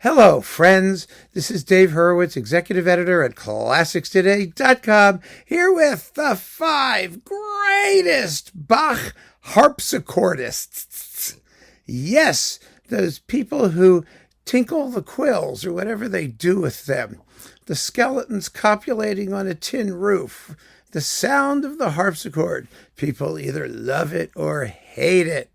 Hello, friends. This is Dave Hurwitz, executive editor at ClassicsToday.com, here with the 5 greatest Bach Harpsichordists. Yes, those people who tinkle the quills or whatever they do with them. The skeletons copulating on a tin roof. The sound of the harpsichord. People either love it or hate it.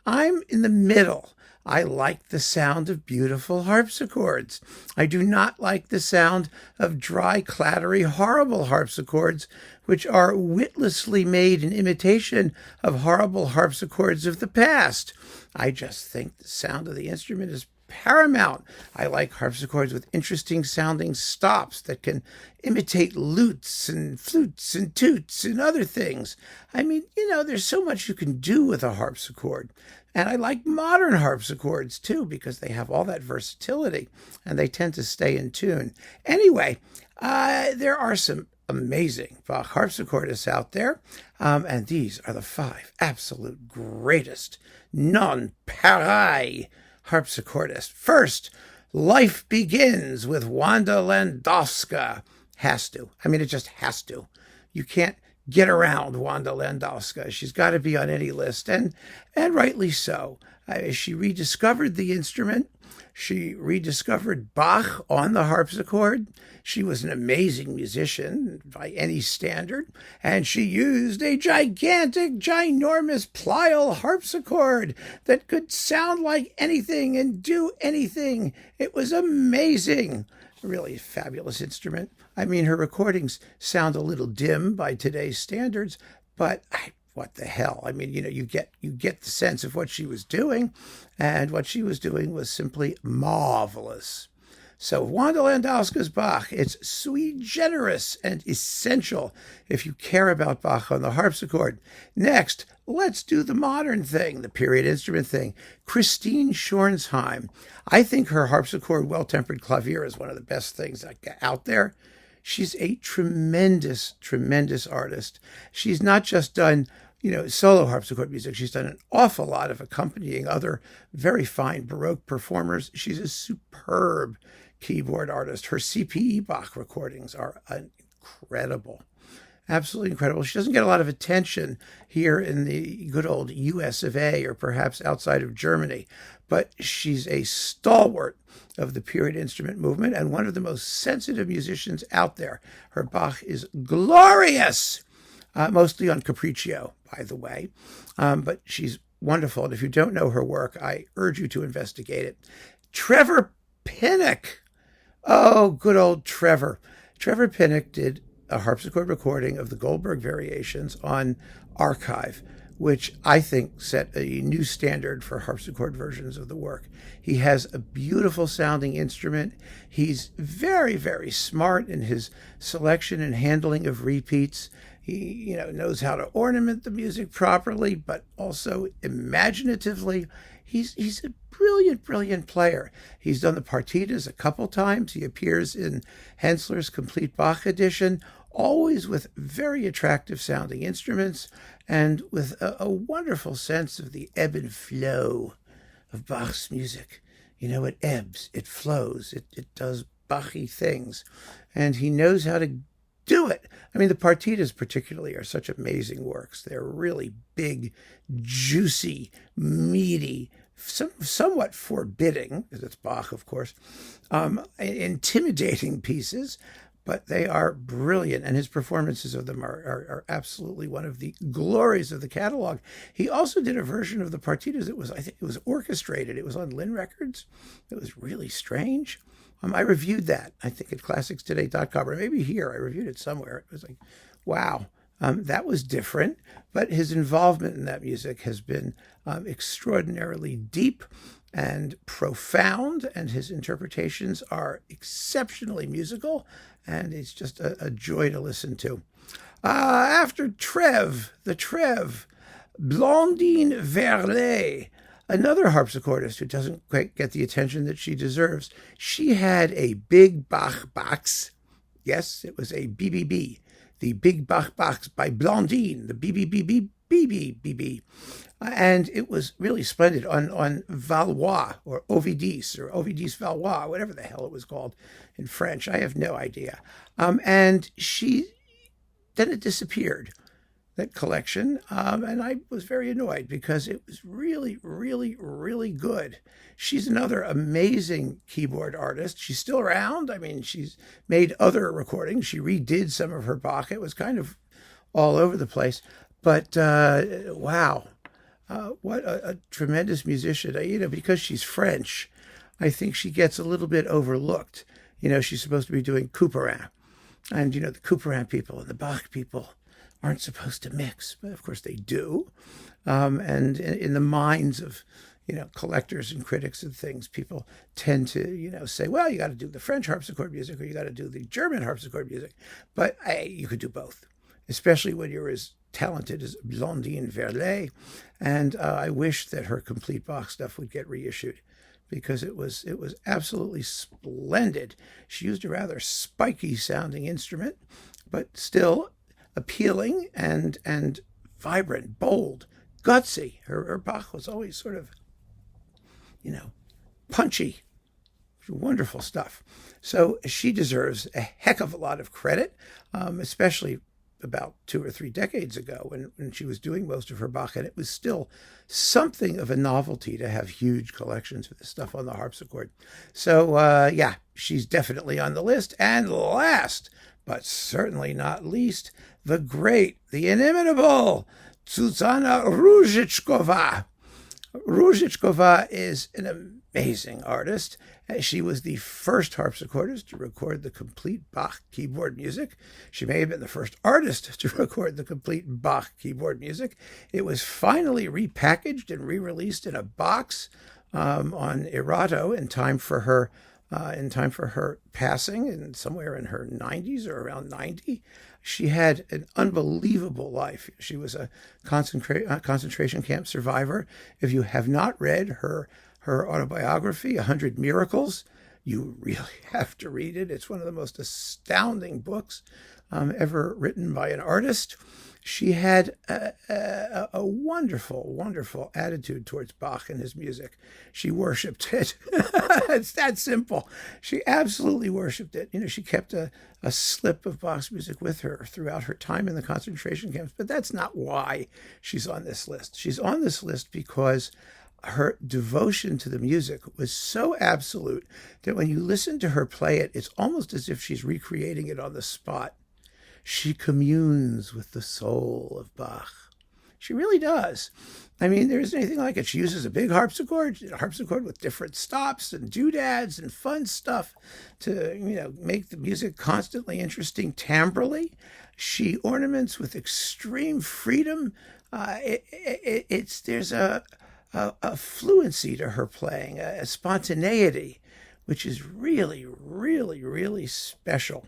I'm in the middle. I like the sound of beautiful harpsichords. I do not like the sound of dry, clattery, horrible harpsichords, which are witlessly made in imitation of horrible harpsichords of the past. I just think the sound of the instrument is paramount. I like harpsichords with interesting sounding stops that can imitate lutes and flutes and toots and other things. I mean, there's so much you can do with a harpsichord. And I like modern harpsichords too, because they have all that versatility and they tend to stay in tune. Anyway, there are some amazing Bach harpsichordists out there. And these are the 5 absolute greatest non-pareil harpsichordists. First, Life Begins with Wanda Landowska. Has to. I mean, it just has to. You can't get around Wanda Landowska. She's got to be on any list, and rightly so. She rediscovered the instrument. She rediscovered Bach on the harpsichord. She was an amazing musician by any standard, and she used a gigantic, ginormous plial harpsichord that could sound like anything and do anything. It was amazing. Really fabulous instrument. I mean, her recordings sound a little dim by today's standards, but what the hell? I mean, you get the sense of what she was doing, and what she was doing was simply marvelous. So Wanda Landowska's Bach, it's sui generis and essential if you care about Bach on the harpsichord. Next, let's do the modern thing, the period instrument thing. Christine Schornsheim. I think her harpsichord well-tempered clavier is one of the best things out there. She's a tremendous, tremendous artist. She's not just done solo harpsichord music. She's done an awful lot of accompanying other very fine Baroque performers. She's a superb keyboard artist. Her CPE Bach recordings are incredible. Absolutely incredible. She doesn't get a lot of attention here in the good old US of A or perhaps outside of Germany, but she's a stalwart of the period instrument movement and one of the most sensitive musicians out there. Her Bach is glorious, mostly on capriccio, by the way, but she's wonderful. And if you don't know her work, I urge you to investigate it. Trevor Pinnock. Oh, good old Trevor. Trevor Pinnock did a harpsichord recording of the Goldberg variations on Archive, which I think set a new standard for harpsichord versions of the work. He has a beautiful sounding instrument. He's very, very smart in his selection and handling of repeats. He, knows how to ornament the music properly, but also imaginatively. He's a brilliant, brilliant player. He's done the partitas a couple times. He appears in Hensler's Complete Bach edition, always with very attractive sounding instruments and with a wonderful sense of the ebb and flow of Bach's music. It ebbs, it flows, it does Bach-y things, and he knows how to do it. I mean, the partitas particularly are such amazing works. They're really big, juicy, meaty, somewhat forbidding, because it's Bach, of course, intimidating pieces, but they are brilliant, and his performances of them are absolutely one of the glories of the catalog. He also did a version of the partitas I think it was orchestrated. It was on Lynn Records. It was really strange. I reviewed that, I think, at ClassicsToday.com, or maybe here. I reviewed it somewhere. It was like, wow, that was different. But his involvement in that music has been extraordinarily deep and profound, and his interpretations are exceptionally musical, and it's just a joy to listen to. After the Trev, Blandine Verlet, another harpsichordist who doesn't quite get the attention that she deserves. She had a big Bach box. Yes, it was a BBB, the Big Bach box by Blandine, the BBBB. And it was really splendid on Valois or Ovidis Valois, whatever the hell it was called in French. I have no idea. And then it disappeared, that collection. And I was very annoyed because it was really, really, really good. She's another amazing keyboard artist. She's still around. I mean, she's made other recordings. She redid some of her Bach. It was kind of all over the place. But wow. What a tremendous musician. Because she's French, I think she gets a little bit overlooked. She's supposed to be doing Couperin. And, the Couperin people and the Bach people aren't supposed to mix. But, of course, they do. And in the minds of, collectors and critics and things, people tend to, say, well, you got to do the French harpsichord music or you got to do the German harpsichord music. But you could do both, especially when you're as talented as Blandine Verlet, and I wish that her complete Bach stuff would get reissued because it was absolutely splendid. She used a rather spiky sounding instrument, but still appealing and vibrant, bold, gutsy. Her Bach was always sort of, punchy. Wonderful stuff. So she deserves a heck of a lot of credit, especially about 2 or 3 decades ago when she was doing most of her Bach, and it was still something of a novelty to have huge collections of this stuff on the harpsichord. So, she's definitely on the list. And last, but certainly not least, the great, the inimitable Zuzana Růžičková. Růžičková is an amazing artist. She was the first harpsichordist to record the complete Bach keyboard music. She may have been the first artist to record the complete Bach keyboard music. It was finally repackaged and re-released in a box on Erato in time for her passing, and somewhere in her 90s or around 90. She had an unbelievable life. She was a concentration camp survivor. If you have not read her autobiography, 100 Miracles, you really have to read it. It's one of the most astounding books ever written by an artist. She had a wonderful, wonderful attitude towards Bach and his music. She worshipped it. It's that simple. She absolutely worshipped it. She kept a slip of Bach's music with her throughout her time in the concentration camps. But that's not why she's on this list. She's on this list because her devotion to the music was so absolute that when you listen to her play it, it's almost as if she's recreating it on the spot. She communes with the soul of Bach. She really does. I mean, there isn't anything like it. She uses a big harpsichord with different stops and doodads and fun stuff to, make the music constantly interesting timbrally. She ornaments with extreme freedom. There's a fluency to her playing, a spontaneity, which is really, really, really special.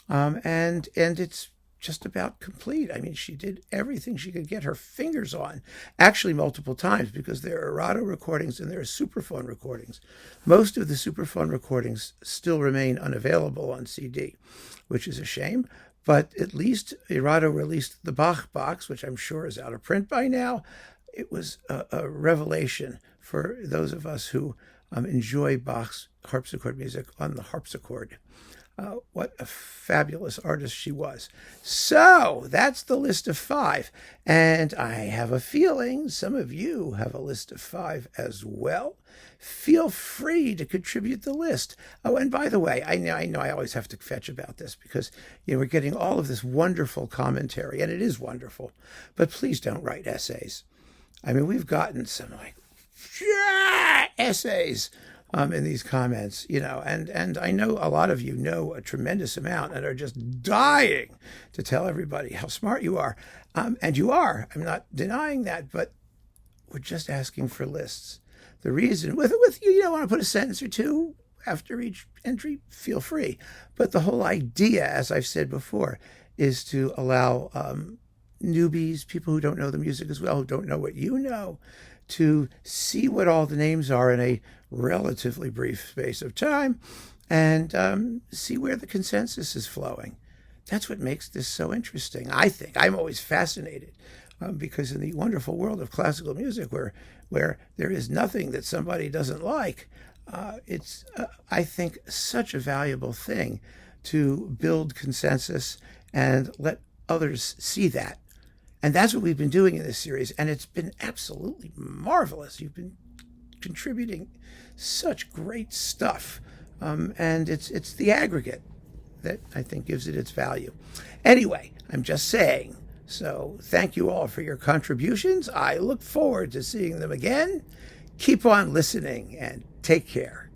And it's just about complete. I mean, she did everything she could get her fingers on, actually multiple times, because there are Erato recordings and there are Superphone recordings. Most of the Superphone recordings still remain unavailable on CD, which is a shame. But at least Erato released the Bach box, which I'm sure is out of print by now. It was a revelation for those of us who enjoy Bach's harpsichord music on the harpsichord. What a fabulous artist she was. So that's the list of 5. And I have a feeling some of you have a list of 5 as well. Feel free to contribute the list. Oh, and by the way, I know I always have to fetch about this because we're getting all of this wonderful commentary, and it is wonderful. But please don't write essays. I mean, we've gotten some essays in these comments, and I know a lot of you know a tremendous amount and are just dying to tell everybody how smart you are. And you are. I'm not denying that, but we're just asking for lists. The reason, with you want to put a sentence or two after each entry, feel free. But the whole idea, as I've said before, is to allow newbies, people who don't know the music as well, who don't know what you know, to see what all the names are in a relatively brief space of time and see where the consensus is flowing. That's what makes this so interesting, I think. I'm always fascinated because in the wonderful world of classical music, where there is nothing that somebody doesn't like, it's I think such a valuable thing to build consensus and let others see that. And that's what we've been doing in this series, and it's been absolutely marvelous. You've been contributing such great stuff, and it's the aggregate that I think gives it its value. Anyway, I'm just saying. So thank you all for your contributions. I look forward to seeing them again. Keep on listening and take care.